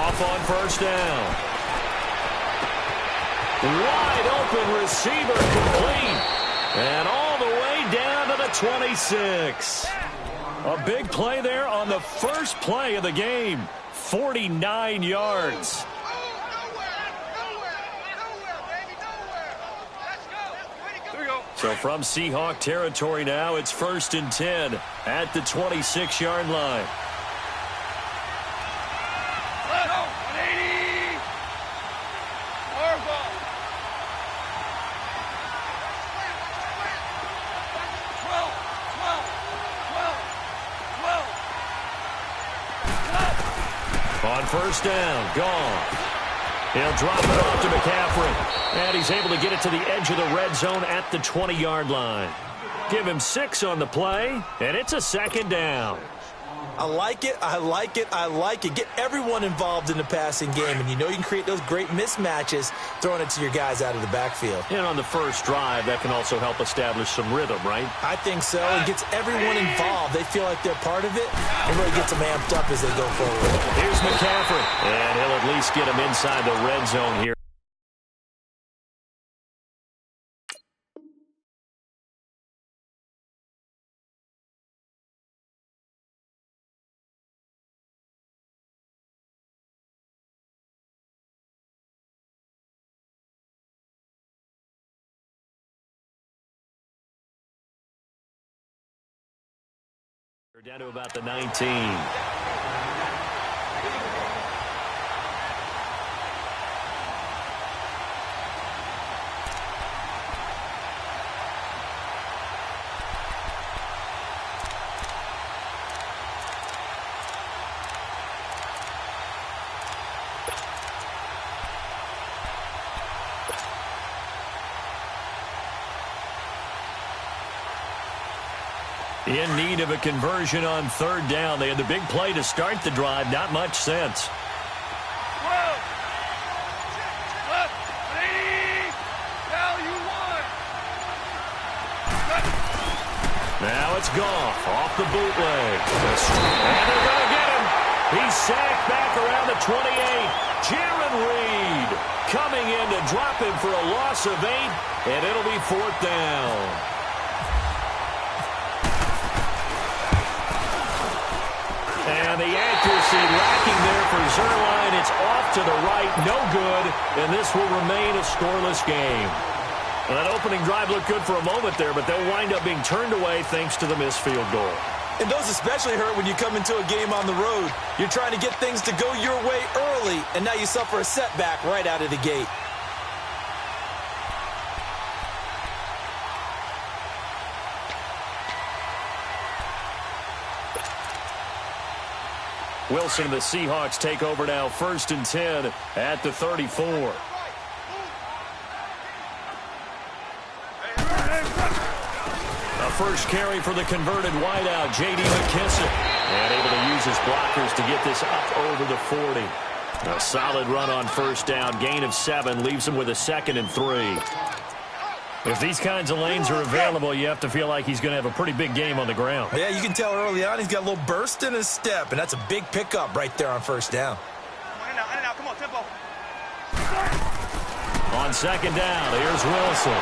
Off on first down. Wide open receiver complete. And all the way down to the 26. A big play there on the first play of the game. 49 yards. So from Seahawk territory now, it's 1st and 10 at the 26-yard line. On first down, gone. He'll drop it off to McCaffrey. And he's able to get it to the edge of the red zone at the 20-yard line. Give him 6 on the play, and it's a 2nd down. I like it, I like it, I like it. Get everyone involved in the passing game, and you know you can create those great mismatches throwing it to your guys out of the backfield. And on the first drive, that can also help establish some rhythm, right? I think so. It gets everyone involved. They feel like they're part of it. It really gets them amped up as they go forward. Here's McCaffrey, and he'll at least get him inside the red zone here. We're down to about the 19. In need of a conversion on 3rd down. They had the big play to start the drive. Not much sense. Now it's Goff off the bootleg. And they're going to get him. He's sacked back around the 28. Jaron Reed coming in to drop him for a loss of 8. And it'll be 4th down. And the accuracy lacking there for Zerline. It's off to the right, no good, and this will remain a scoreless game. Well, that opening drive looked good for a moment there, but they'll wind up being turned away thanks to the missed field goal. And those especially hurt when you come into a game on the road. You're trying to get things to go your way early, and now you suffer a setback right out of the gate. Wilson and the Seahawks take over now, 1st and 10 at the 34. A first carry for the converted wideout, J.D. McKissic. And able to use his blockers to get this up over the 40. A solid run on first down, gain of 7, leaves him with a 2nd and 3. If these kinds of lanes are available, you have to feel like he's going to have a pretty big game on the ground. Yeah, you can tell early on he's got a little burst in his step, and that's a big pickup right there on first down. Come on, tempo. On 2nd down, here's Wilson.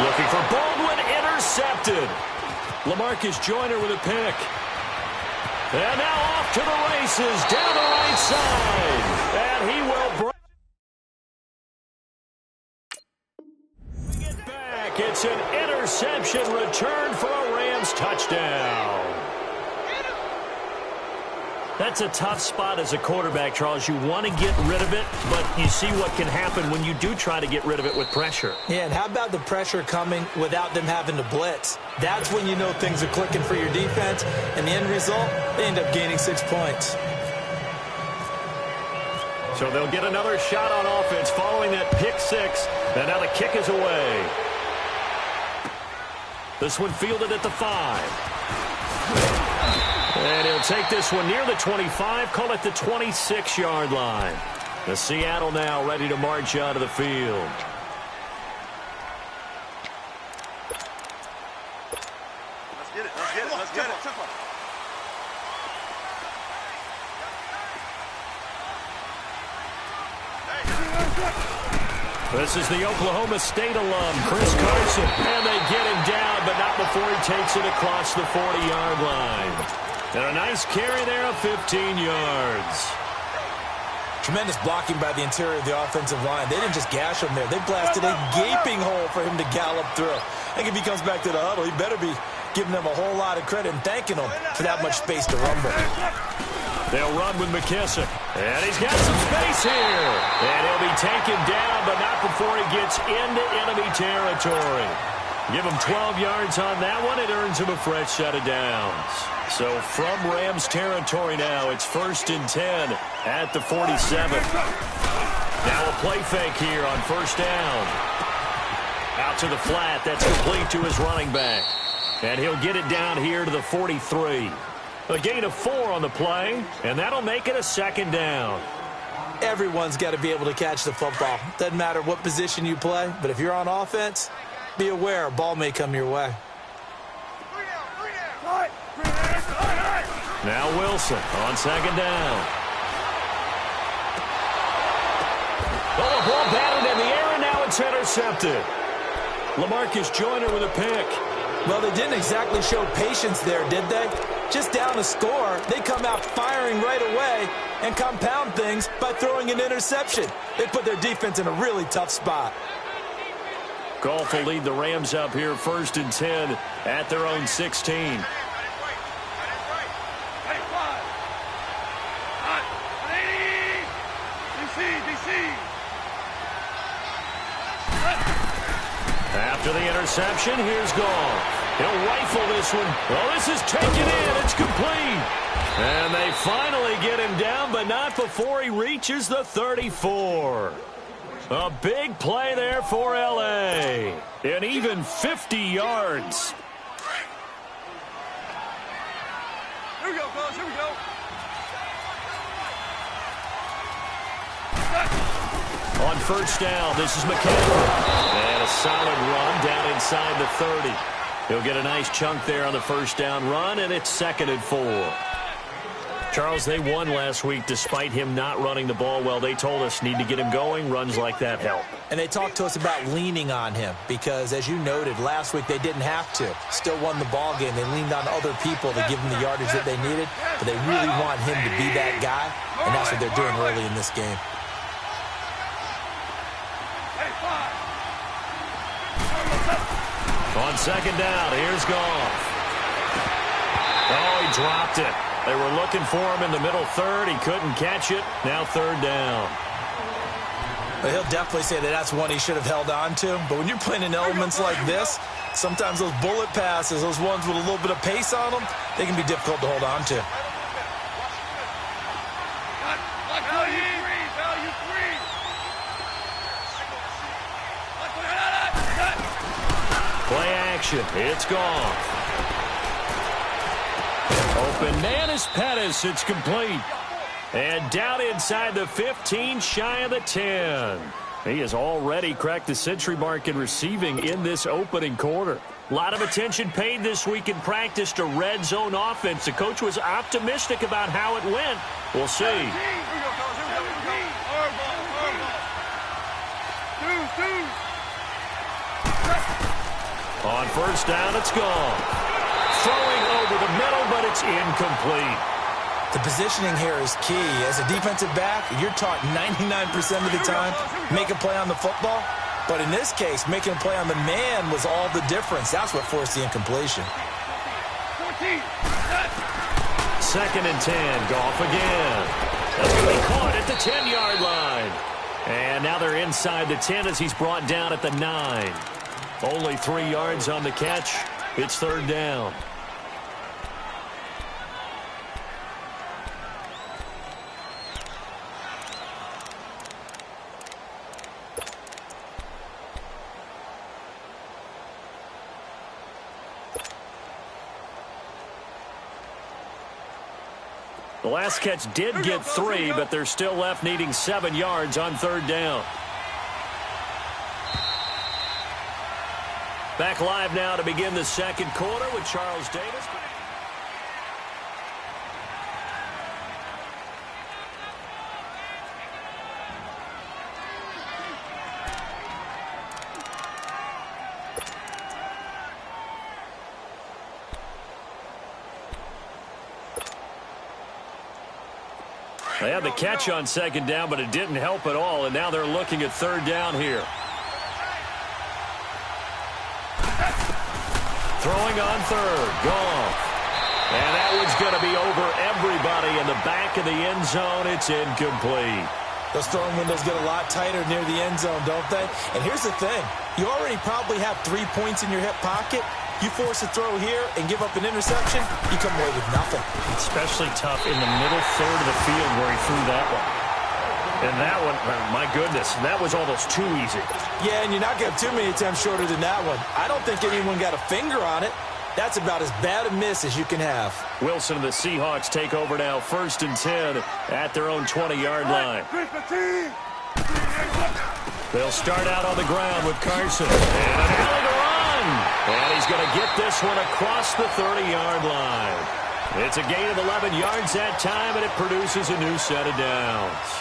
Looking for Baldwin, intercepted. LaMarcus Joyner with a pick. And now off to the races, down the right side. And he will break. It's an interception return for a Rams touchdown. That's a tough spot as a quarterback, Charles. You want to get rid of it, but you see what can happen when you do try to get rid of it with pressure. Yeah, and how about the pressure coming without them having to blitz? That's when you know things are clicking for your defense, and the end result, they end up gaining 6 points. So they'll get another shot on offense following that pick 6, and now the kick is away. This one fielded at the 5. And he'll take this one near the 25, call it the 26-yard line. The Seattle now ready to march out of the field. Let's get it, let's get it, let's get it. This is the Oklahoma State alum, Chris Carson. And they get him down, but not before he takes it across the 40-yard line. And a nice carry there of 15 yards. Tremendous blocking by the interior of the offensive line. They didn't just gash him there. They blasted a gaping hole for him to gallop through. I think if he comes back to the huddle, he better be giving them a whole lot of credit and thanking them for that much space to rumble. They'll run with McKissick. And he's got some space here. And he'll be taken down, but not before he gets into enemy territory. Give him 12 yards on that one. It earns him a fresh set of downs. So from Rams territory now, it's 1st and 10 at the 47. Now a play fake here on 1st down. Out to the flat. That's complete to his running back. And he'll get it down here to the 43. A gain of 4 on the play, and that'll make it a 2nd down. Everyone's got to be able to catch the football. Doesn't matter what position you play, but if you're on offense, be aware a ball may come your way. Now Wilson on 2nd down. Oh, a ball batted in the air, and now it's intercepted. LaMarcus Joyner with a pick. Well, they didn't exactly show patience there, did they? Just down a score, they come out firing right away and compound things by throwing an interception. They put their defense in a really tough spot. Goff will lead the Rams up here 1st and 10 at their own 16. After the interception, here's Goff. He'll rifle this one. Oh, this is taken in. It's complete. And they finally get him down, but not before he reaches the 34. A big play there for L.A. And even 50 yards. Here we go, fellas. Here we go. On 1st down, this is McKinnon. And a solid run down inside the 30. He'll get a nice chunk there on the 1st down run, and it's 2nd and 4. Charles, they won last week despite him not running the ball well. They told us need to get him going. Runs like that help. And they talked to us about leaning on him because, as you noted, last week they didn't have to. Still won the ball game. They leaned on other people to give them the yardage that they needed, but they really want him to be that guy, and that's what they're doing early in this game. On 2nd down, here's Goff. Oh, he dropped it. They were looking for him in the middle 3rd. He couldn't catch it. Now 3rd down. But he'll definitely say that that's one he should have held on to. But when you're playing in elements like this, sometimes those bullet passes, those ones with a little bit of pace on them, they can be difficult to hold on to. Play action. It's Goff. Open man is Pettis. It's complete. And down inside the 15, shy of the 10. He has already cracked the century mark in receiving in this opening quarter. A lot of attention paid this week in practice to red zone offense. The coach was optimistic about how it went. We'll see. On 1st down, it's gone. Throwing over the middle, but it's incomplete. The positioning here is key. As a defensive back, you're taught 99% of the time, make a play on the football. But in this case, making a play on the man was all the difference. That's what forced the incompletion. 2nd and 10, Goff again. That's going to be caught at the 10-yard line. And now they're inside the 10 as he's brought down at the 9. Only 3 yards on the catch. It's 3rd down. The last catch did get 3, but they're still left needing 7 yards on 3rd down. Back live now to begin the 2nd quarter with Charles Davis. They had the catch on second down, but it didn't help at all, and now they're looking at third down here. Throwing on third. Goff. And that one's going to be over everybody in the back of the end zone. It's incomplete. Those throwing windows get a lot tighter near the end zone, don't they? And here's the thing. You already probably have 3 points in your hip pocket. You force a throw here and give up an interception, you come away with nothing. Especially tough in the middle third of the field where he threw that one. And that one, my goodness, that was almost too easy. Yeah, and you're not going to have too many attempts shorter than that one. I don't think anyone got a finger on it. That's about as bad a miss as you can have. Wilson and the Seahawks take over now, 1st and 10 at their own 20-yard line. They'll start out on the ground with Carson. And an alley to run. And he's going to get this one across the 30-yard line. It's a gain of 11 yards that time, and it produces a new set of downs.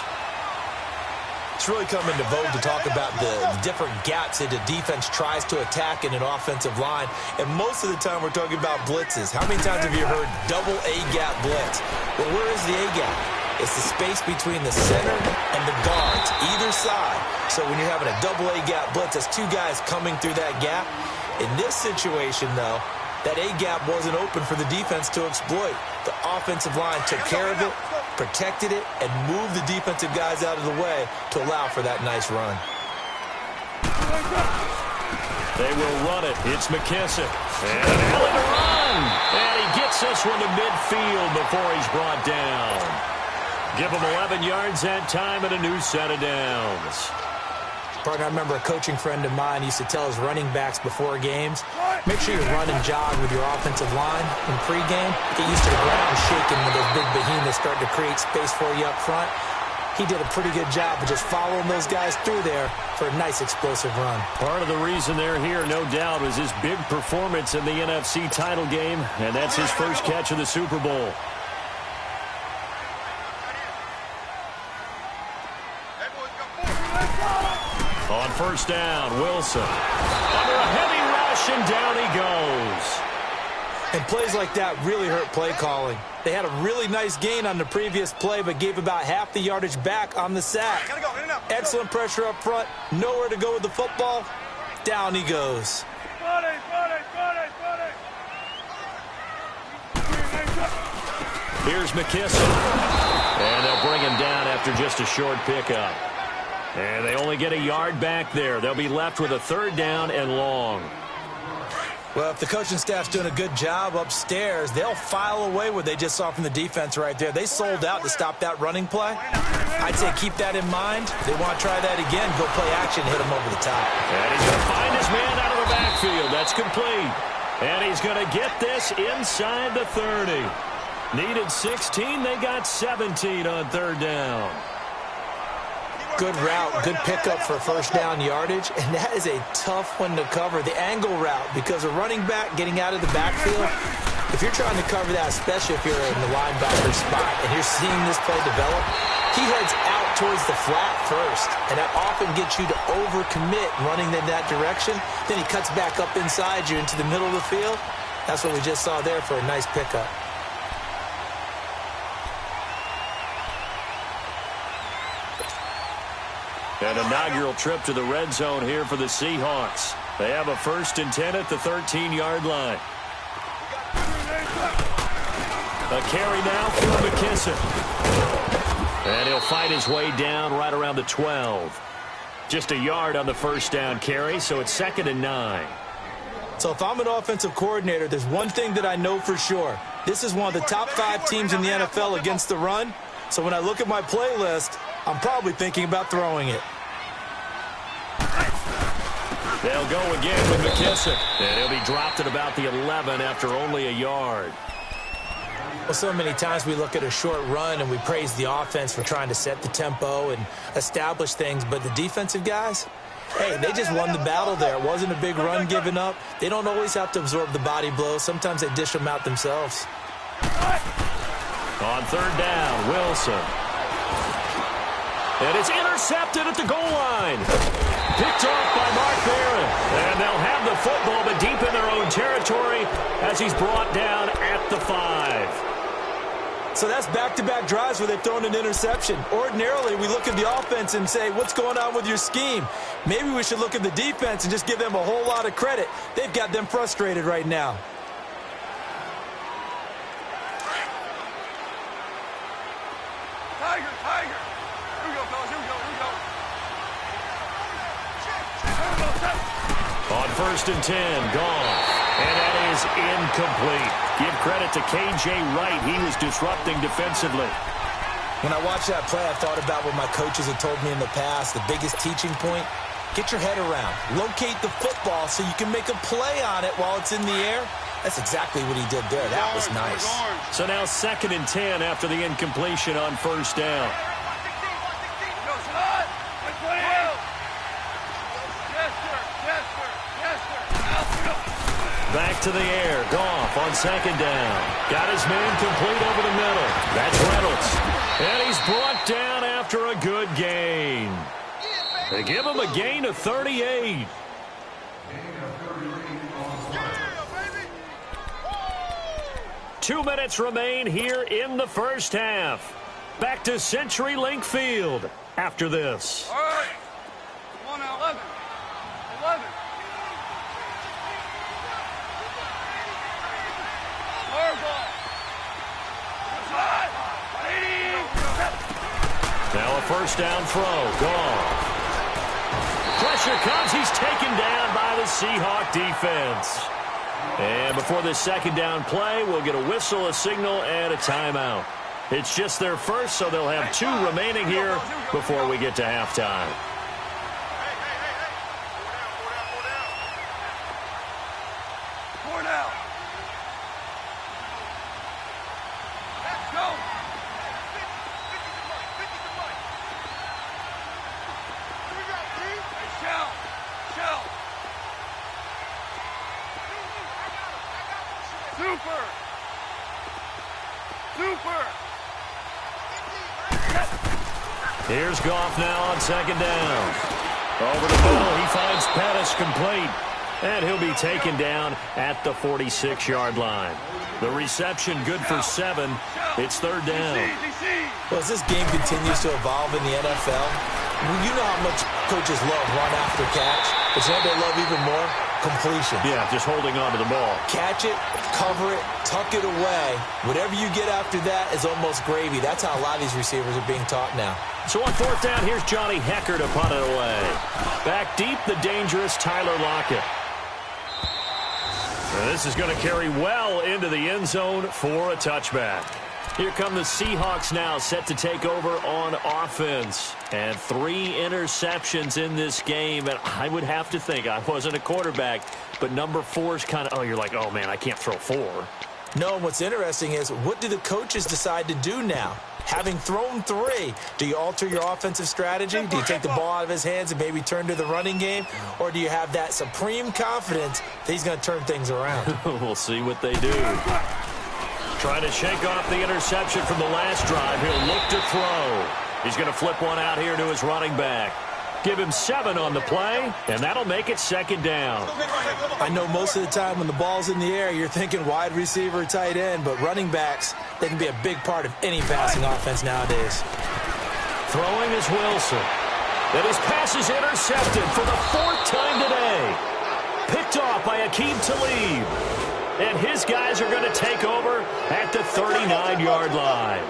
It's really come into vogue to talk about the different gaps that the defense tries to attack in an offensive line. And most of the time we're talking about blitzes. How many times have you heard double A-gap blitz? Well, where is the A-gap? It's the space between the center and the guards, either side. So when you're having a double A-gap blitz, that's 2 guys coming through that gap. In this situation, though, that A-gap wasn't open for the defense to exploit. The offensive line took care of it, protected it, and moved the defensive guys out of the way to allow for that nice run. They will run it. It's McKissick. And an alley to run. And he gets this one to midfield before he's brought down. Give him 11 yards that time and a new set of downs. Partner, I remember a coaching friend of mine used to tell his running backs before games, make sure you run and jog with your offensive line in pregame. Get used to the ground shaking when those big behemoths start to create space for you up front. He did a pretty good job of just following those guys through there for a nice explosive run. Part of the reason they're here, no doubt, was his big performance in the NFC title game, and that's his first catch of the Super Bowl. On first down, Wilson. Under a heavy rush, and down he goes. And plays like that really hurt play calling. They had a really nice gain on the previous play, but gave about half the yardage back on the sack. Excellent pressure up front. Nowhere to go with the football. Down he goes. Here's McKissick. And they'll bring him down after just a short pickup. And they only get a yard back there. They'll be left with a 3rd down and long. Well, if the coaching staff's doing a good job upstairs, they'll file away what they just saw from the defense right there. They sold out to stop that running play. I'd say keep that in mind. If they want to try that again, go play action, hit him over the top. And he's going to find his man out of the backfield. That's complete. And he's going to get this inside the 30. Needed 16. They got 17 on 3rd down. Good route, good pickup for first down yardage, and that is a tough one to cover, the angle route, because a running back getting out of the backfield, if you're trying to cover that, especially if you're in the linebacker spot and you're seeing this play develop, he heads out towards the flat first, and that often gets you to overcommit running in that direction. Then he cuts back up inside you into the middle of the field. That's what we just saw there for a nice pickup. An inaugural trip to the red zone here for the Seahawks. They have a 1st and 10 at the 13-yard line. A carry now for McKissick. And he'll fight his way down right around the 12. Just a yard on the first down carry, so it's 2nd and 9. So if I'm an offensive coordinator, there's one thing that I know for sure. This is one of the top 5 teams in the NFL against the run. So when I look at my playlist, I'm probably thinking about throwing it. They'll go again with McKissick. And he'll be dropped at about the 11 after only a yard. Well, so many times we look at a short run and we praise the offense for trying to set the tempo and establish things. But the defensive guys, hey, they just won the battle there. It wasn't a big run given up. They don't always have to absorb the body blows. Sometimes they dish them out themselves. On 3rd down, Wilson. And it's intercepted at the goal line. Picked off by Mark Barron. And they'll have the football, but deep in their own territory as he's brought down at the 5. So that's back-to-back drives where they've thrown an interception. Ordinarily, we look at the offense and say, what's going on with your scheme? Maybe we should look at the defense and just give them a whole lot of credit. They've got them frustrated right now. Tiger, Tiger. Here we go, fellas. Here we go, here we go. On 1st and 10, gone. And that is incomplete. Give credit to K.J. Wright. He was disrupting defensively. When I watched that play, I thought about what my coaches had told me in the past. The biggest teaching point, get your head around. Locate the football so you can make a play on it while it's in the air. That's exactly what he did there. That was nice. So now 2nd and 10 after the incompletion on 1st down. Back to the air. Goff on 2nd down. Got his man complete over the middle. That's Reynolds. And he's brought down after a good gain. They give him a gain of 38. Two minutes remain here in the first half. Back to CenturyLink Field after this. All right. Come on now, 11. 11. Now a 1st down throw. Gone. Pressure comes. He's taken down by the Seahawk defense. And before this 2nd down play, we'll get a whistle, a signal, and a timeout. It's just their first, so they'll have 2 remaining here before we get to halftime. Here's Goff now on 2nd down. Over the middle, he finds Pettis complete. And he'll be taken down at the 46-yard line. The reception good for 7. It's 3rd down. Well, as this game continues to evolve in the NFL, you know how much coaches love run after catch. But you know what they love even more? Completion. Yeah, just holding on to the ball. Catch it, cover it, tuck it away. Whatever you get after that is almost gravy. That's how a lot of these receivers are being taught now. So on 4th down, here's Johnny Hecker to punt it away. Back deep, the dangerous Tyler Lockett. And this is going to carry well into the end zone for a touchback. Here come the Seahawks now, set to take over on offense. And 3 interceptions in this game. And I would have to think, I wasn't a quarterback, but number 4 is kind of, oh, you're like, oh, man, I can't throw 4. No, what's interesting is, what do the coaches decide to do now? Having thrown 3, do you alter your offensive strategy? Do you take the ball out of his hands and maybe turn to the running game? Or do you have that supreme confidence that he's going to turn things around? We'll see what they do. Trying to shake off the interception from the last drive. He'll look to throw. He's going to flip one out here to his running back. Give him 7 on the play, and that'll make it 2nd down. I know most of the time when the ball's in the air, you're thinking wide receiver, tight end, but running backs, they can be a big part of any passing offense nowadays. Throwing is Wilson. And his pass is intercepted for the 4th time today. Picked off by Aqib Talib. And his guys are going to take over at the 39-yard line.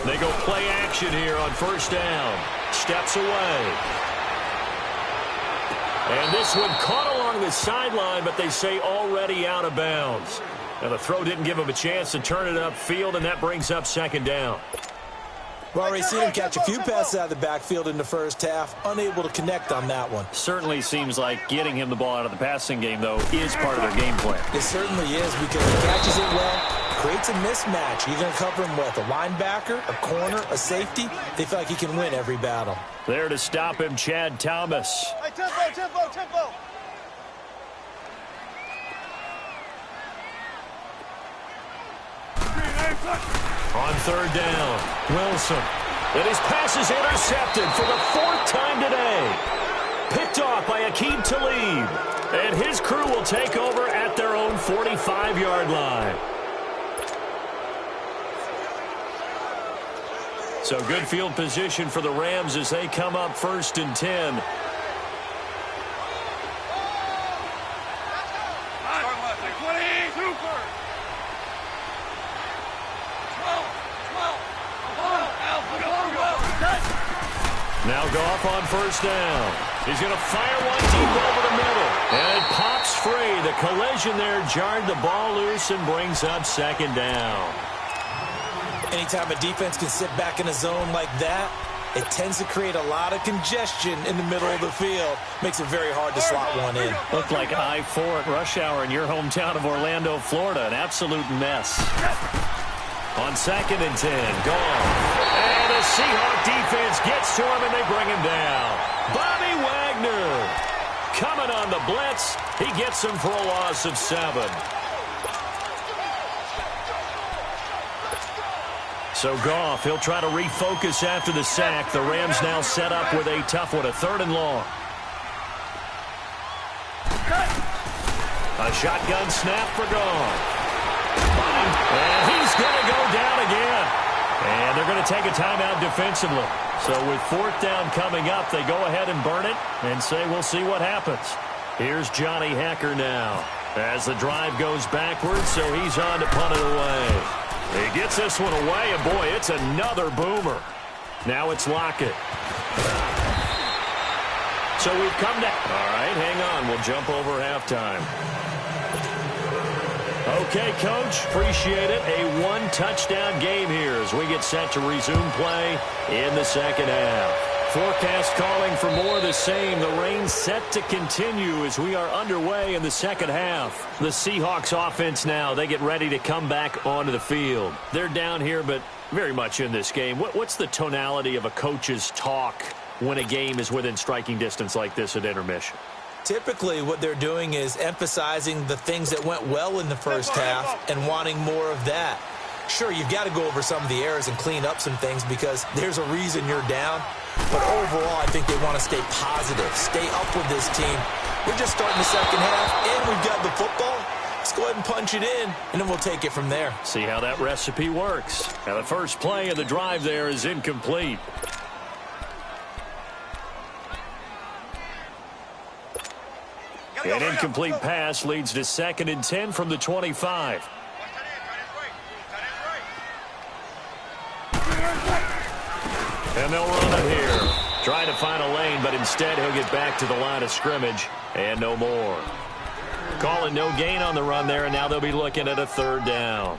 They go play action here on 1st down. Steps away. And this one caught along the sideline, but they say already out of bounds. Now the throw didn't give him a chance to turn it upfield, and that brings up 2nd down. We've already seen him catch a few passes out of the backfield in the first half, unable to connect on that one. Certainly seems like getting him the ball out of the passing game, though, is part of their game plan. It certainly is, because he catches it well, creates a mismatch. You're going to cover him with a linebacker, a corner, a safety. They feel like he can win every battle. There to stop him, Chad Thomas. Hey, tempo. On 3rd down, Wilson. And his pass is intercepted for the 4th time today. Picked off by Aqib Talib. And his crew will take over at their own 45-yard line. So good field position for the Rams as they come up 1st and 10. Now Goff on 1st down. He's going to fire one deep over the middle. And it pops free. The collision there jarred the ball loose and brings up 2nd down. Anytime a defense can sit back in a zone like that, it tends to create a lot of congestion in the middle of the field. Makes it very hard to slot one in. Looked like I-4 at rush hour in your hometown of Orlando, Florida. An absolute mess. On 2nd and 10, Goff. And the Seahawk defense gets to him, and they bring him down. Bobby Wagner coming on the blitz. He gets him for a loss of 7. So Goff, he'll try to refocus after the sack. The Rams now set up with a tough one, a 3rd and long. A shotgun snap for Goff. And he's going to go down again. And they're going to take a timeout defensively. So with 4th down coming up, they go ahead and burn it and say we'll see what happens. Here's Johnny Hekker now as the drive goes backwards, so he's on to punt it away. He gets this one away, and boy, it's another boomer. Now it's Lockett. So we've come to... All right, hang on. We'll jump over halftime. Okay, Coach, appreciate it. A 1-touchdown game here as we get set to resume play in the 2nd half. Forecast calling for more of the same. The rain set to continue as we are underway in the 2nd half. The Seahawks offense now, they get ready to come back onto the field. They're down here, but very much in this game. What's the tonality of a coach's talk when a game is within striking distance like this at intermission? Typically, what they're doing is emphasizing the things that went well in the 1st half and wanting more of that. Sure, you've got to go over some of the errors and clean up some things because there's a reason you're down. But overall, I think they want to stay positive, stay up with this team. We're just starting the 2nd half, and we've got the football. Let's go ahead and punch it in, and then we'll take it from there. See how that recipe works. Now, the first play of the drive there is incomplete. An incomplete pass leads to 2nd and 10 from the 25. And they'll run it here. Trying to find a lane, but instead he'll get back to the line of scrimmage and no more. Calling no gain on the run there, and now they'll be looking at a 3rd down.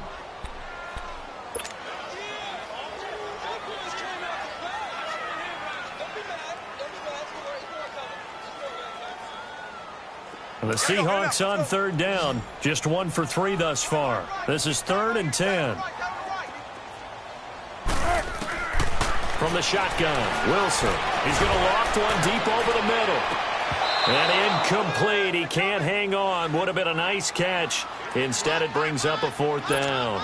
The Seahawks on 3rd down. Just 1 for 3 thus far. This is 3rd and 10. From the shotgun, Wilson. He's going to loft one deep over the middle. And incomplete. He can't hang on. Would have been a nice catch. Instead, it brings up a 4th down.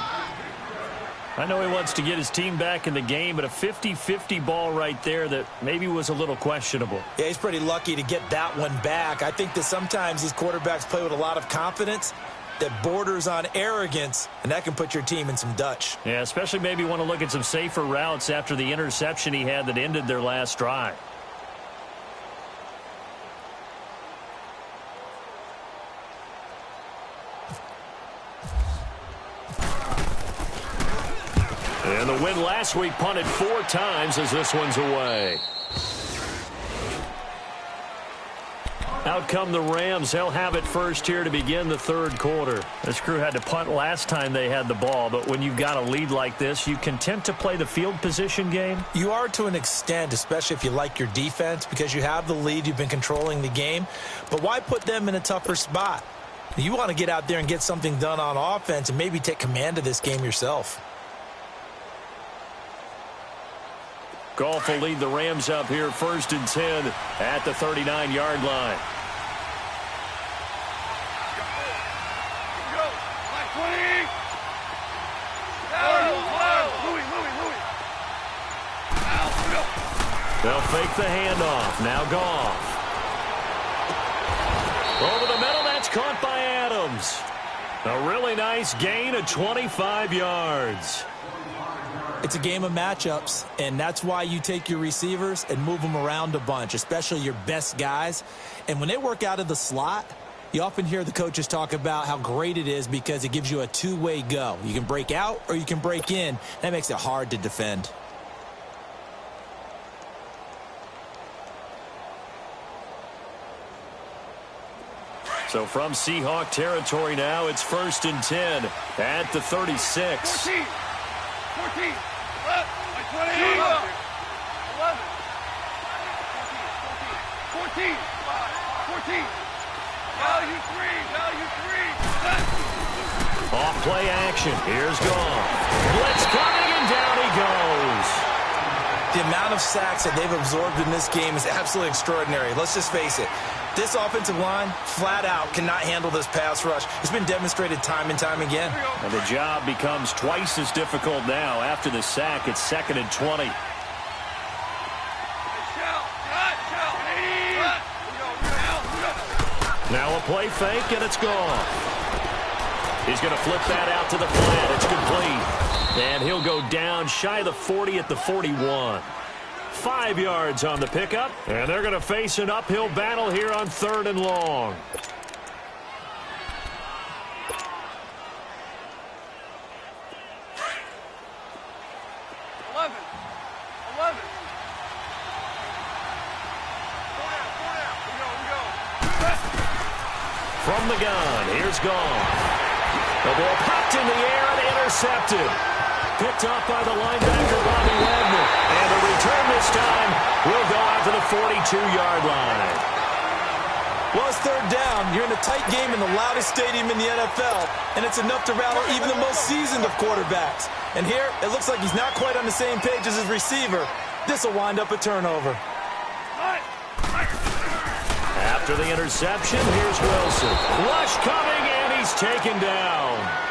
I know he wants to get his team back in the game, but a 50-50 ball right there that maybe was a little questionable. Yeah, he's pretty lucky to get that one back. I think that sometimes these quarterbacks play with a lot of confidence that borders on arrogance, and that can put your team in some Dutch. Yeah, especially maybe want to look at some safer routes after the interception he had that ended their last drive. And the win last week punted 4 times as this one's away. Out come the Rams. They'll have it first here to begin the 3rd quarter. This crew had to punt last time they had the ball, but when you've got a lead like this, you content to play the field position game? You are to an extent, especially if you like your defense, because you have the lead, you've been controlling the game. But why put them in a tougher spot? You want to get out there and get something done on offense and maybe take command of this game yourself. Goff will lead the Rams up here 1st and 10 at the 39-yard line. They'll fake the handoff. Now Goff. A really nice gain of 25 yards. It's a game of matchups, and that's why you take your receivers and move them around a bunch, especially your best guys. And when they work out of the slot, you often hear the coaches talk about how great it is because it gives you a two-way go. You can break out or you can break in. That makes it hard to defend. So from Seahawk territory now, it's 1st and 10 at the 36. 14. 14. Left. 20. 11. 14. 14. Value 3. Off play action. Here's Goff. Blitz coming, and down he goes. The amount of sacks that they've absorbed in this game is absolutely extraordinary. Let's just face it. This offensive line, flat out, cannot handle this pass rush. It's been demonstrated time and time again. And the job becomes twice as difficult now. After the sack, it's 2nd and 20. Now a play fake, and it's gone. He's going to flip that out to the flat. It's complete. And he'll go down shy of the 40 at the 41. 5 yards on the pickup, and they're going to face an uphill battle here on 3rd and long. From the gun, here's Goff. The ball popped in the air and intercepted. Picked up by the linebacker, Bobby Wagner. And the return this time will go out to the 42-yard line. Well, it's 3rd down. You're in a tight game in the loudest stadium in the NFL, and it's enough to rattle even the most seasoned of quarterbacks. And here, it looks like he's not quite on the same page as his receiver. This will wind up a turnover. After the interception, here's Wilson. Rush coming, and he's taken down.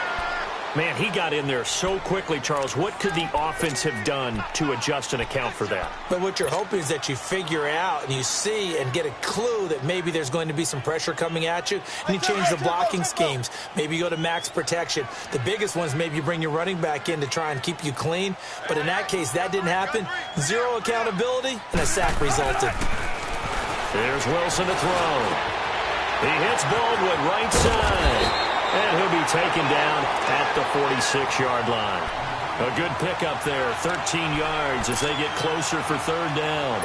Man, he got in there so quickly, Charles. What could the offense have done to adjust and account for that? But what you're hoping is that you figure out and you see and get a clue that maybe there's going to be some pressure coming at you, and you change the blocking schemes. Maybe you go to max protection. The biggest one is maybe you bring your running back in to try and keep you clean. But in that case, that didn't happen. Zero accountability, and a sack resulted. There's Wilson to throw. He hits Baldwin right side. And he'll be taken down at the 46-yard line. A good pickup there, 13 yards as they get closer for 3rd down.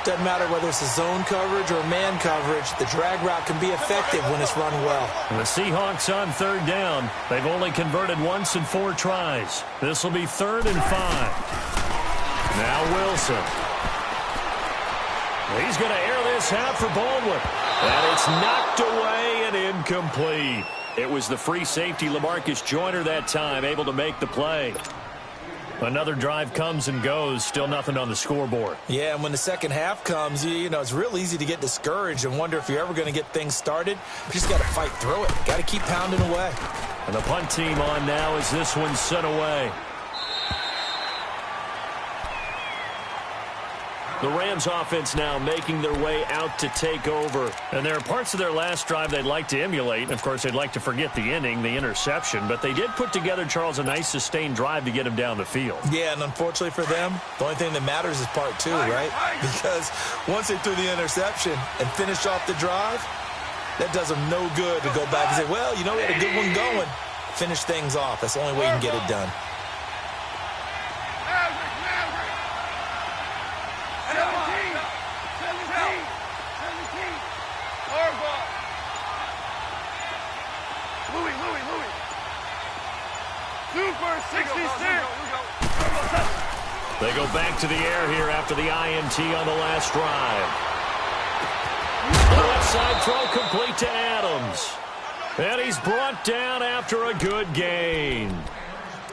Doesn't matter whether it's a zone coverage or man coverage, the drag route can be effective when it's run well. And the Seahawks on 3rd down. They've only converted once in 4 tries. This will be 3rd and 5. Now Wilson. He's going to air this out for Baldwin. And it's knocked away and incomplete. It was the free safety, LaMarcus Joyner, that time, able to make the play. Another drive comes and goes, still nothing on the scoreboard. Yeah, and when the second half comes, you know, it's real easy to get discouraged and wonder if you're ever going to get things started. You just got to fight through it. Got to keep pounding away. And the punt team on now as this one's sent away. The Rams offense now making their way out to take over. And there are parts of their last drive they'd like to emulate. And, of course, they'd like to forget the ending, the interception. But they did put together, Charles, a nice sustained drive to get him down the field. Yeah, and unfortunately for them, the only thing that matters is part 2, right? Because once they threw the interception and finished off the drive, that does them no good to go back and say, well, you know, we had a good one going. Finish things off. That's the only way you can get it done. They go back to the air here after the INT on the last drive. The left side throw complete to Adams. And he's brought down after a good gain.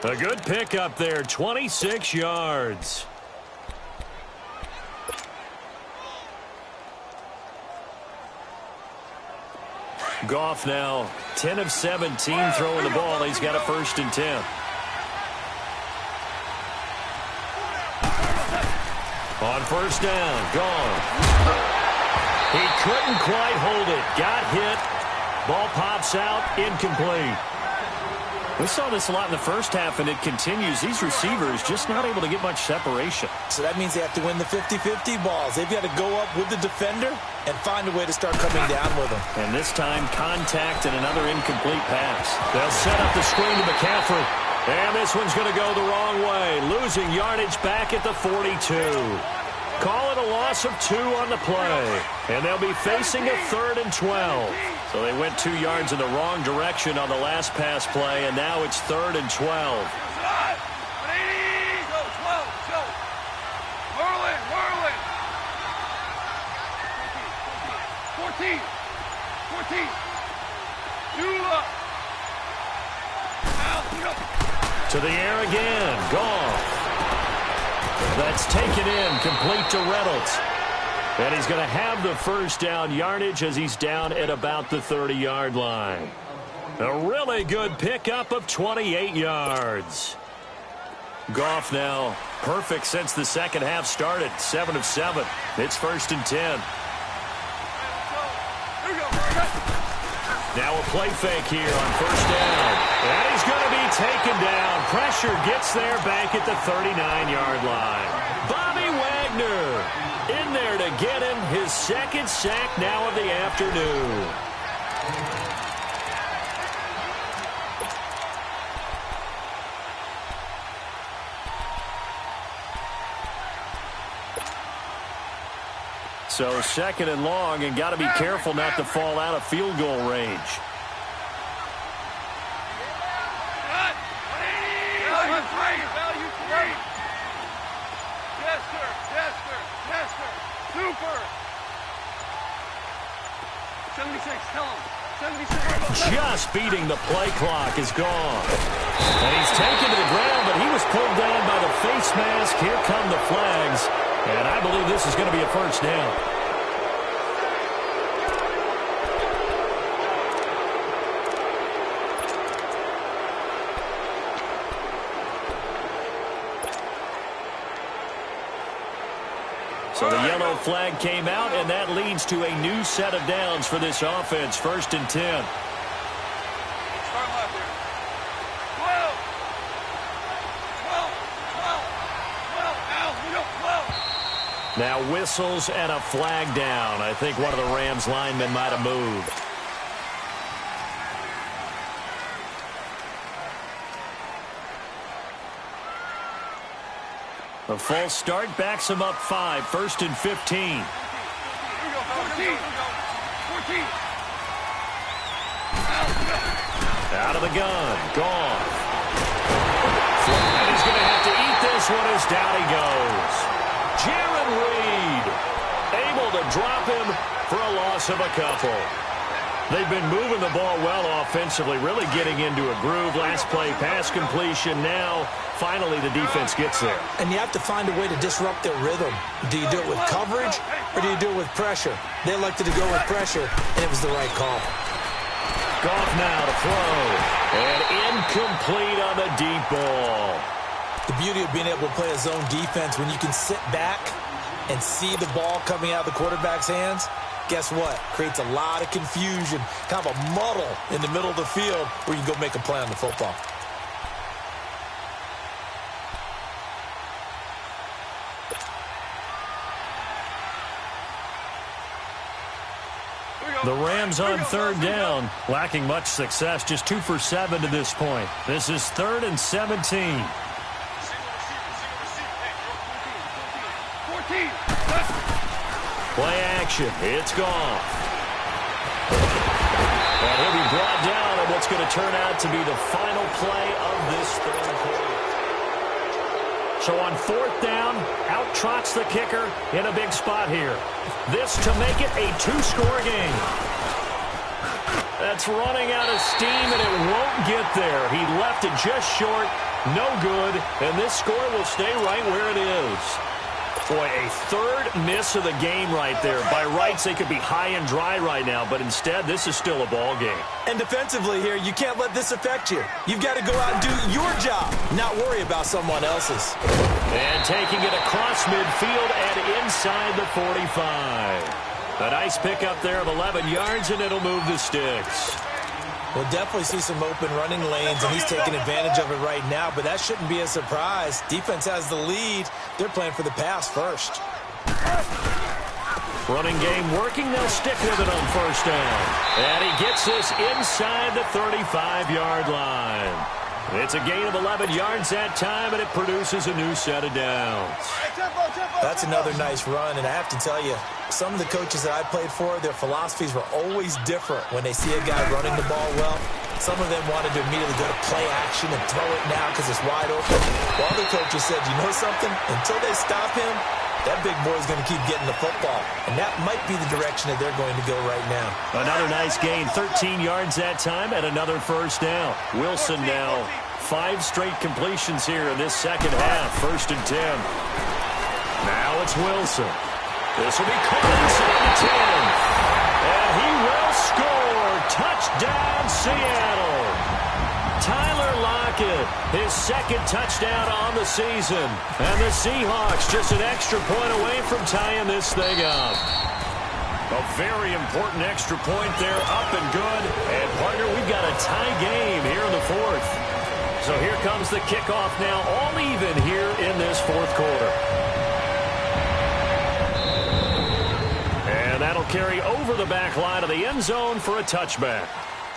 A good pickup there, 26 yards. Goff now 10 of 17 throwing the ball. He's got a 1st and 10. On 1st down, gone. He couldn't quite hold it. Got hit, Ball pops out, incomplete. We saw this a lot in the first half, and it continues. These receivers just not able to get much separation. So that means they have to win the 50-50 balls. They've got to go up with the defender and find a way to start coming down with them. And this time, contact and another incomplete pass. They'll set up the screen to McCaffrey. And this one's going to go the wrong way, losing yardage back at the 42. Call it a loss of 2 on the play. And they'll be facing a 3rd and 12. So they went 2 yards in the wrong direction on the last pass play, and now it's 3rd and 12. To the air again. Goff. That's taken in, complete to Reynolds. And he's going to have the first down yardage as he's down at about the 30-yard line. A really good pickup of 28 yards. Goff now perfect since the second half started. 7 of 7. It's 1st and 10. Now a play fake here on 1st down. And he's going to be taken down. Pressure gets there back at the 39-yard line. Bobby Wagner in there to get him his 2nd sack now of the afternoon. So 2nd and long, and got to be careful not to fall out of field goal range. Just beating the play clock is gone. And he's taken to the ground, but he was pulled down by the face mask. Here come the flags. And I believe this is going to be a 1st down. So the yellow flag came out, and that leads to a new set of downs for this offense. 1st and 10. Now whistles and a flag down. I think one of the Rams linemen might have moved. A false start backs him up 5. 1st and 15. 14. Out of the gun. Gone. And he's going to have to eat this one as down he goes. Jaron Reed able to drop him for a loss of a couple. They've been moving the ball well offensively, really getting into a groove. Last play, pass completion. Now, finally, the defense gets there. And you have to find a way to disrupt their rhythm. Do you do it with coverage, or do you do it with pressure? They elected to go with pressure, and it was the right call. Goff now to throw. And incomplete on the deep ball. The beauty of being able to play a zone defense, when you can sit back and see the ball coming out of the quarterback's hands, guess what? Creates a lot of confusion, kind of a muddle in the middle of the field where you can go make a play on the football. The Rams on 3rd down, lacking much success, just 2 for 7 to this point. This is 3rd and 17. Play action. It's gone. And he'll be brought down on what's going to turn out to be the final play of this 3rd quarter. So on 4th down, out trots the kicker in a big spot here. This to make it a 2-score game. That's running out of steam, and it won't get there. He left it just short. No good. And this score will stay right where it is. Boy, a 3rd miss of the game right there. By rights, they could be high and dry right now, but instead, this is still a ball game. And defensively here, you can't let this affect you. You've got to go out and do your job, not worry about someone else's. And taking it across midfield and inside the 45. A nice pickup there of 11 yards, and it'll move the sticks. We'll definitely see some open running lanes, and he's taking advantage of it right now, but that shouldn't be a surprise. Defense has the lead. They're playing for the pass first. Running game working. They'll stick with it on first down. And he gets this inside the 35-yard line. It's a gain of 11 yards that time, and it produces a new set of downs. That's another nice run, and I have to tell you, some of the coaches that I played for, their philosophies were always different when they see a guy running the ball well. Some of them wanted to immediately go to play action and throw it now because it's wide open. While other coaches said, you know something? Until they stop him, that big boy's going to keep getting the football. And that might be the direction that they're going to go right now. Another nice gain, 13 yards that time, and another first down. Wilson now 5 straight completions here in this second half. 1st and 10. Now it's Wilson. This will be caught inside the 10. And he will score. Touchdown, Seattle. Tyler Lockett, his 2nd touchdown on the season. And the Seahawks just an extra point away from tying this thing up. A very important extra point there, up and good. And, partner, we've got a tie game here in the 4th. So here comes the kickoff now, all even here in this 4th quarter. And that'll carry over the back line of the end zone for a touchback.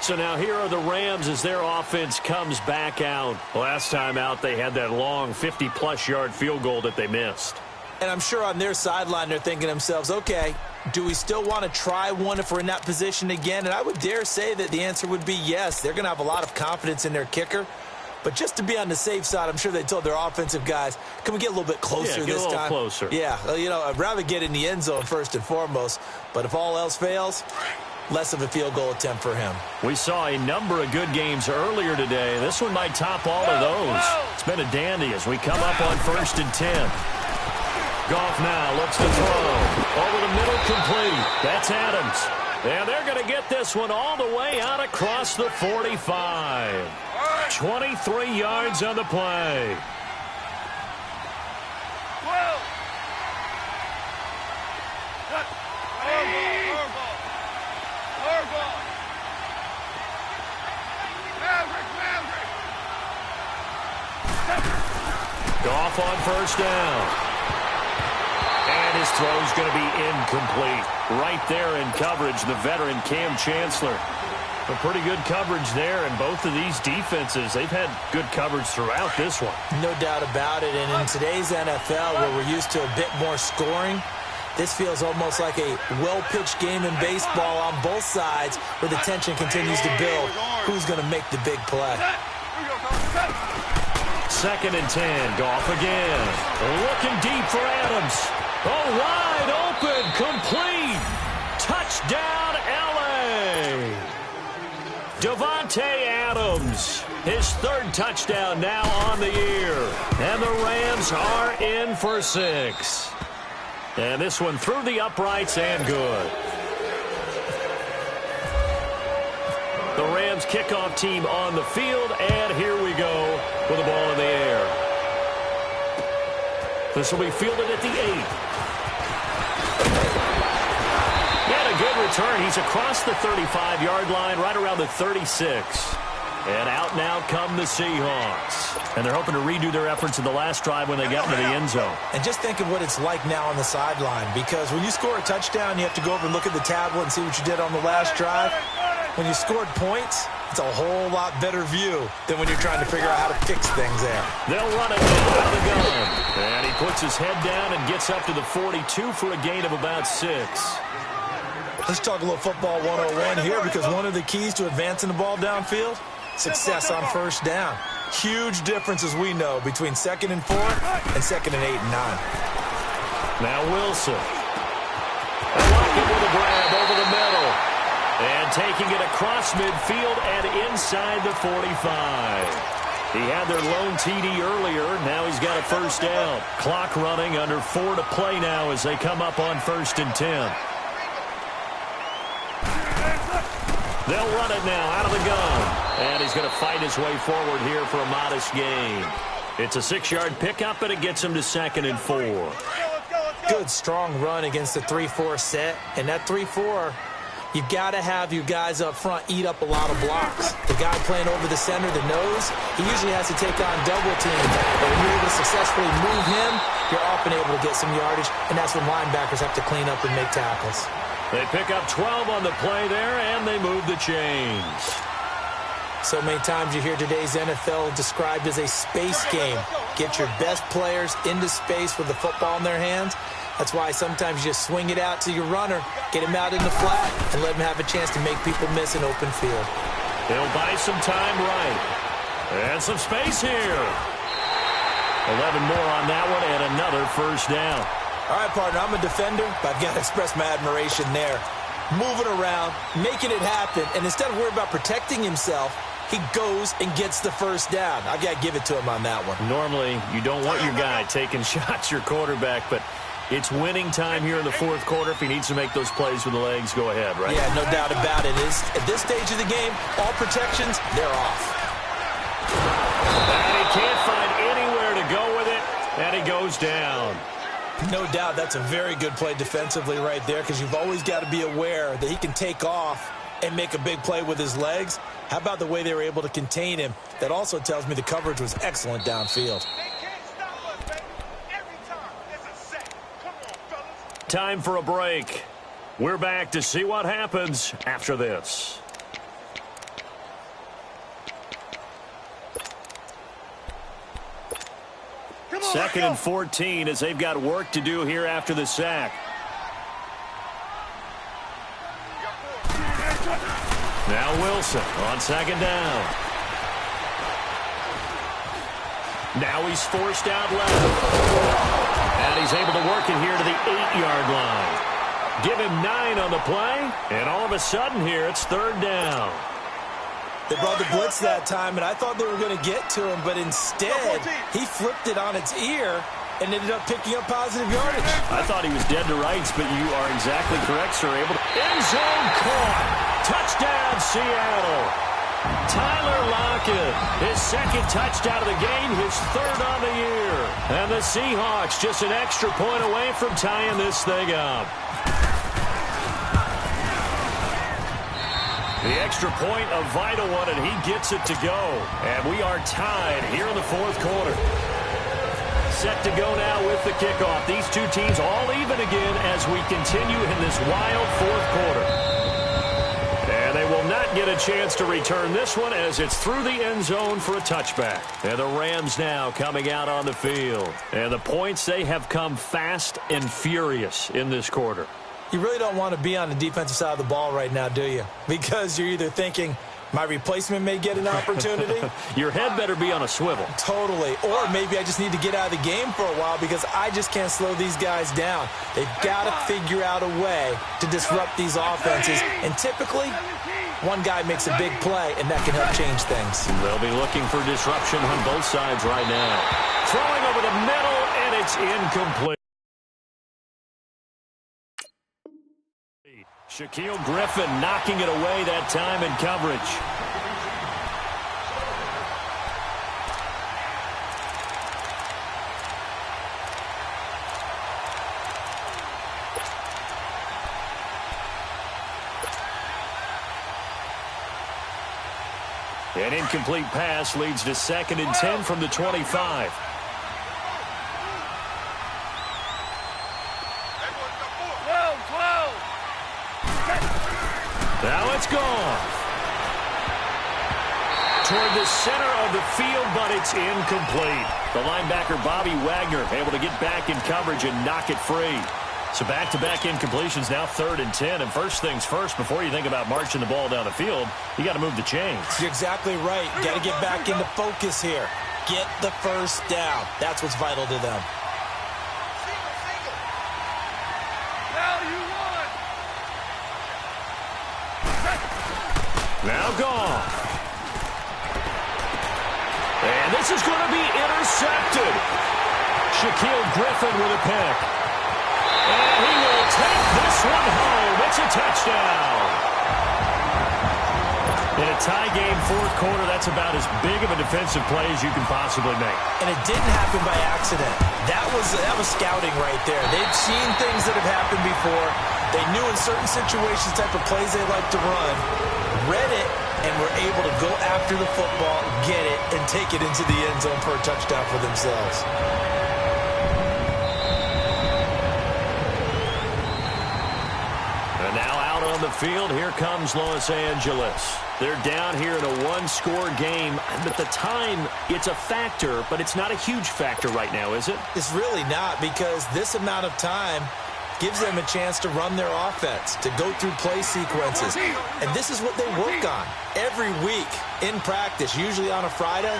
So now here are the Rams as their offense comes back out. Last time out, they had that long 50-plus yard field goal that they missed. And I'm sure on their sideline they're thinking to themselves, okay, do we still want to try one if we're in that position again? And I would dare say that the answer would be yes. They're going to have a lot of confidence in their kicker. But just to be on the safe side, I'm sure they told their offensive guys, can we get a little bit closer this time? Yeah, get a little closer. Yeah, you know, I'd rather get in the end zone first and foremost. But if all else fails, less of a field goal attempt for him. We saw a number of good games earlier today. This one might top all of those. It's been a dandy as we come up on 1st and 10. Goff now looks to throw. Over the middle, complete. That's Adams. And they're going to get this one all the way out across the 45. 23 yards on the play. Goff on first down. And his throw's going to be incomplete. Right there in coverage, the veteran Cam Chancellor. A pretty good coverage there, and both of these defenses, they've had good coverage throughout this one. No doubt about it, and in today's NFL, where we're used to a bit more scoring, this feels almost like a well-pitched game in baseball on both sides, where the tension continues to build. Who's going to make the big play? 2nd and 10, Goff again. Looking deep for Adams. Oh, wide open, complete. Touchdown, L.A. Davante Adams, his 3rd touchdown now on the year. And the Rams are in for 6. And this one through the uprights and good. The Rams kickoff team on the field, and here we go with the ball in the air. This will be fielded at the 8. And a good return. He's across the 35-yard line, right around the 36. And out now come the Seahawks. And they're hoping to redo their efforts in the last drive when they got into the end zone. And just think of what it's like now on the sideline, because when you score a touchdown, you have to go over and look at the tablet and see what you did on the last drive. When you scored points, it's a whole lot better view than when you're trying to figure out how to fix things there. They'll run it out of the gun. And he puts his head down and gets up to the 42 for a gain of about 6. Let's talk a little football 101 here, because one of the keys to advancing the ball downfield, success on first down. Huge difference, as we know, between 2nd and 4 and 2nd and 8 and 9. Now Wilson. Lockett with a grab over the middle. And taking it across midfield and inside the 45. He had their lone TD earlier. Now he's got a first down. Clock running, under 4 to play now as they come up on 1st and 10. They'll run it now out of the gun. And he's going to fight his way forward here for a modest gain. It's a 6-yard pickup, and it gets him to 2nd and 4. Good, strong run against the 3-4 set. And that 3-4, You've got to have your guys up front eat up a lot of blocks. The guy playing over the center, the nose, he usually has to take on double teams. But when you're able to successfully move him, you're often able to get some yardage, and that's when linebackers have to clean up and make tackles. They pick up 12 on the play there, and they move the chains. So many times you hear today's NFL described as a space game. Get your best players into space with the football in their hands. That's why sometimes you just swing it out to your runner, get him out in the flat, and let him have a chance to make people miss an open field. They'll buy some time right. And some space here. 11 more on that one, and another first down. All right, partner, I'm a defender, but I've got to express my admiration there. Moving around, making it happen, and instead of worrying about protecting himself, he goes and gets the first down. I've got to give it to him on that one. Normally, you don't want your guy taking shots, your quarterback, but it's winning time here in the fourth quarter. If he needs to make those plays with the legs, go ahead, right? Yeah, no doubt about it. At this stage of the game, all protections, they're off. And he can't find anywhere to go with it, and he goes down. No doubt that's a very good play defensively right there, because you've always got to be aware that he can take off and make a big play with his legs. How about the way they were able to contain him? That also tells me the coverage was excellent downfield. Time for a break. We're back to see what happens after this. Second and 14 as they've got work to do here after the sack. Now Wilson on second down. Now he's forced out left. And he's able to work it here to the 8-yard line. Give him 9 on the play, and all of a sudden here it's third down. They brought the blitz that time, and I thought they were going to get to him, but instead he flipped it on its ear and ended up picking up positive yardage. I thought he was dead to rights, but you are exactly correct, sir. Able to end zone caught. Touchdown, Seattle. Tyler Lockett, his second touchdown of the game, his third on the year. And the Seahawks just an extra point away from tying this thing up. The extra point, a vital one, and he gets it to go. And we are tied here in the fourth quarter. Set to go now with the kickoff. These two teams all even again as we continue in this wild fourth quarter. And they will not get a chance to return this one as it's through the end zone for a touchback. And the Rams now coming out on the field. And the points, they have come fast and furious in this quarter. You really don't want to be on the defensive side of the ball right now, do you? Because you're either thinking, my replacement may get an opportunity. Your head better be on a swivel. Totally. Or maybe I just need to get out of the game for a while because I just can't slow these guys down. They've got to figure out a way to disrupt these offenses. And typically, one guy makes a big play, and that can help change things. They'll be looking for disruption on both sides right now. Throwing over the middle, and it's incomplete. Shaquille Griffin knocking it away that time in coverage. An incomplete pass leads to 2nd and 10 from the 25. Now it's gone. Toward the center of the field, but it's incomplete. The linebacker, Bobby Wagner, able to get back in coverage and knock it free. So back-to-back incompletions, now 3rd and 10. And first things first, before you think about marching the ball down the field, you got to move the chains. You're exactly right. Got to get back into focus here. Get the first down. That's what's vital to them. Now gone. And this is going to be intercepted. Shaquille Griffin with a pick. And he will take this one home. It's a touchdown. In a tie game, fourth quarter, that's about as big of a defensive play as you can possibly make. And it didn't happen by accident. That was scouting right there. They've seen things that have happened before. They knew in certain situations the type of plays they like to run, read it, and were able to go after the football, get it, and take it into the end zone for a touchdown for themselves. And now out on the field, here comes Los Angeles. They're down here in a one-score game. At the time, it's a factor, but it's not a huge factor right now, is it? It's really not, because this amount of time gives them a chance to run their offense, to go through play sequences. And this is what they work on every week in practice, usually on a Friday.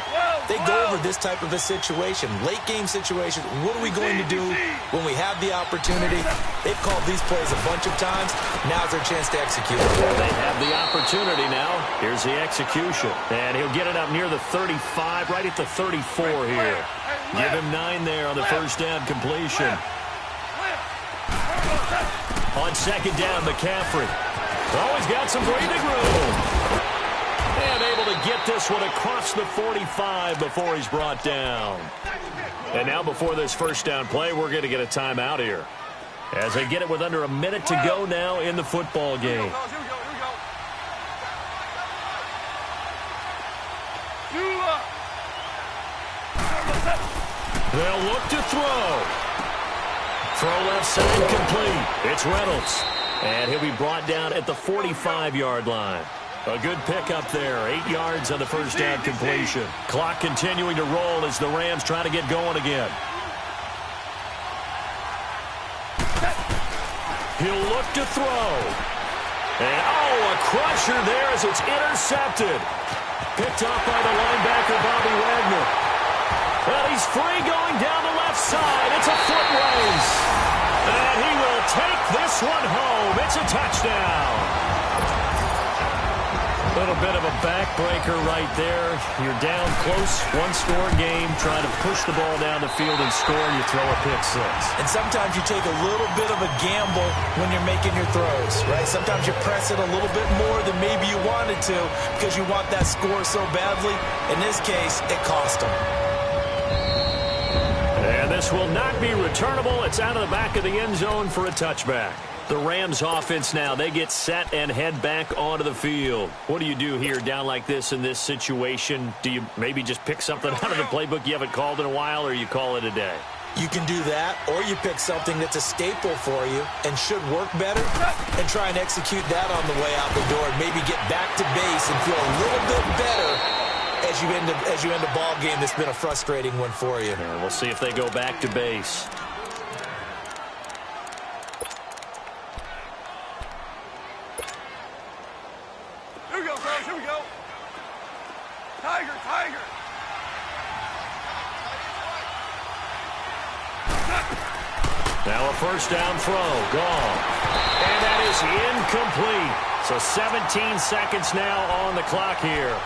They go over this type of a situation, late game situation. What are we going to do when we have the opportunity? They've called these plays a bunch of times. Now's their chance to execute. They have the opportunity now. Here's the execution. And he'll get it up near the 35, right at the 34 here. Give him 9 there on the first down completion. On second down, McCaffrey. Oh, he's got some breathing room. And able to get this one across the 45 before he's brought down. And now before this first down play, we're going to get a timeout here, as they get it with under a minute to go now in the football game. They'll look to throw. Throw left side complete. It's Reynolds. And he'll be brought down at the 45-yard line. A good pickup there. 8 yards on the first down completion. Clock continuing to roll as the Rams try to get going again. He'll look to throw. And, a crusher there as it's intercepted. Picked off by the linebacker, Bobby Wagner. Well, he's free going down the left side. It's a foot race. And he will take this one home. It's a touchdown. A little bit of a backbreaker right there. You're down close, one-score game, trying to push the ball down the field and score, and you throw a pick six. And sometimes you take a little bit of a gamble when you're making your throws, right? Sometimes you press it a little bit more than maybe you wanted to because you want that score so badly. In this case, it cost them. And this will not be returnable. It's out of the back of the end zone for a touchback. The Rams offense now, they get set and head back onto the field. What do you do here down like this in this situation? Do you maybe just pick something out of the playbook you haven't called in a while, or you call it a day? You can do that, or you pick something that's a staple for you and should work better and try and execute that on the way out the door and maybe get back to base and feel a little bit better as you end a ball game that's been a frustrating one for you. Yeah, we'll see if they go back to base. Here we go, fellas. Here we go. Tiger, tiger. Now a first down throw. Gone. And that is incomplete. So 17 seconds now on the clock here.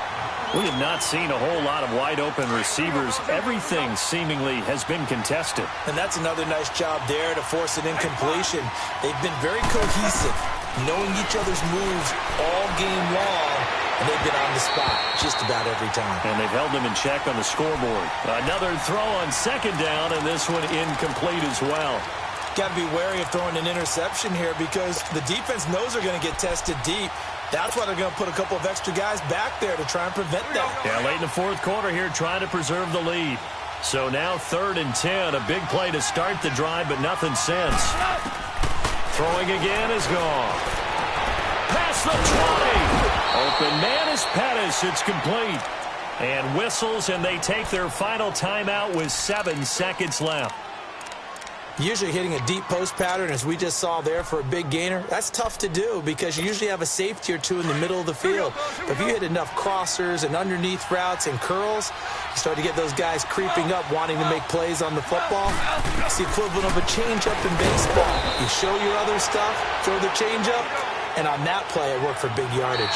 We have not seen a whole lot of wide-open receivers. Everything seemingly has been contested. And that's another nice job there to force an incompletion. They've been very cohesive, knowing each other's moves all game long, and they've been on the spot just about every time. And they've held them in check on the scoreboard. Another throw on second down, and this one incomplete as well. Got to be wary of throwing an interception here because the defense knows they're going to get tested deep. That's why they're going to put a couple of extra guys back there to try and prevent that. Yeah, late in the fourth quarter here, trying to preserve the lead. So now 3rd and 10, a big play to start the drive, but nothing since. Throwing again is gone. Past the 20. Open man is Pettis. It's complete. And whistles, and they take their final timeout with 7 seconds left. Usually hitting a deep post pattern, as we just saw there for a big gainer, that's tough to do because you usually have a safety or two in the middle of the field. But if you hit enough crossers and underneath routes and curls, you start to get those guys creeping up, wanting to make plays on the football. It's the equivalent of a changeup in baseball. You show your other stuff, throw the changeup, and on that play, it worked for big yardage.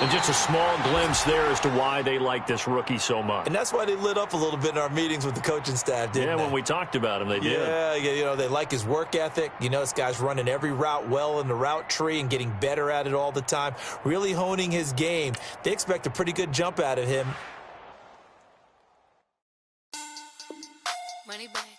And just a small glimpse there as to why they like this rookie so much. And that's why they lit up a little bit in our meetings with the coaching staff, didn't they? When we talked about him, they did. Yeah, they like his work ethic. You know, this guy's running every route well in the route tree and getting better at it all the time, really honing his game. They expect a pretty good jump out of him. Money back.